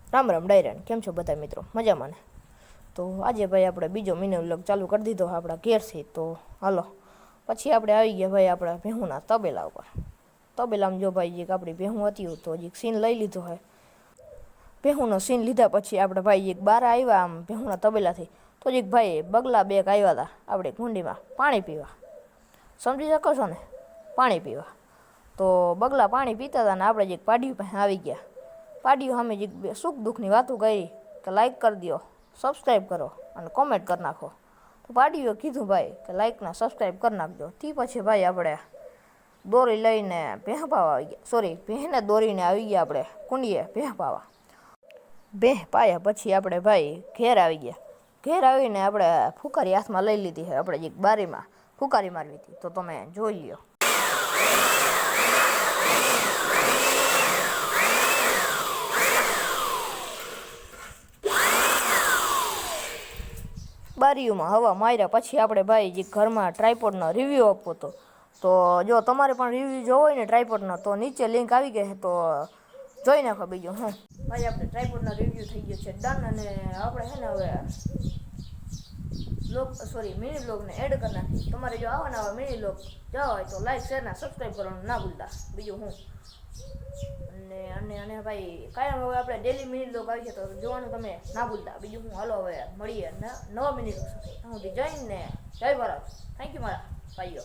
રામ રામ ડાયરાન, કેમ છો બધા મિત્રો? મજામાં ને? તો આજે ભાઈ આપણે બીજો મિની વ્લોગ ચાલુ કરી દીધો આપણા ઘેરથી. તો હાલો, પછી આપણે આવી ગયા ભાઈ આપણા ભેહુંના તબેલા ઉપર. તબેલામાં જો ભાઈ એક આપણી ભેહું હતી તો હજી સીન લઈ લીધો હોય. ભેહુંનો સીન લીધા પછી આપણે ભાઈ એક બાર આવ્યા આમ ભેહુંના તબેલાથી. તો એક ભાઈ બગલા બેક આવ્યા હતા આપણે કુંડીમાં પાણી પીવા. સમજી શકો છો ને? પાણી પીવા. તો બગલા પાણી પીતા હતા ને આપણે જે પાડ્યું પાસે આવી ગયા. પાડ્યું સામે જે સુખ દુઃખની વાતો કરી કે લાઈક કરી દો, સબસ્ક્રાઈબ કરો અને કોમેન્ટ કરી નાખો. તો પાડ્યુએ કીધું ભાઈ કે લાઈકના સબસ્ક્રાઈબ કરી નાખજો. તે પછી ભાઈ આપણે દોરી લઈને ભેહ પાવા આવી ગયા. સોરી, ભેહને દોરીને આવી ગયા આપણે કુંડીએ ભેહ પાવા. ભેહ પાયા પછી આપણે ભાઈ ઘેર આવી ગયા. ઘેર આવીને આપણે ફુકારી હાથમાં લઈ લીધી છે. આપણે જે બારીમાં ફુકારી મારવી હતી તો તમે જોઈ લ્યો. બારીઓમાં હવા માર્યા પછી આપણે ભાઈ જે ઘરમાં ટ્રાયપોડનો રિવ્યૂ આપવો હતો. તો જો તમારે પણ રિવ્યૂ જોવો હોય ને ટ્રાયપોડનો તો નીચે લિંક આવી ગઈ છે, તો જોઈ નાખો. બીજું હું ભાઈ આપણે ટ્રાયપોડનો રિવ્યૂ થઈ ગયો છે ડન. અને આપણે છે ને હવે મિની બ્લોગને એડ કરી નાખી. તમારે જો આવા મિની બ્લોગ જવા હોય તો લાઈક શેર ને સબસ્ક્રાઈબ કરવાનું ના ભૂલતા. બીજું હું અને ભાઈ કાયમ હવે આપણે ડેલી મિની બ્લોગ આવી છે તો જોવાનું તમે ના ભૂલતા. બીજું હું હાલો હવે મળીએ નવા મિની બ્લોગ સાથે. હું જઈને જય ભારત. થેન્ક યુ મારા ભાઈઓ.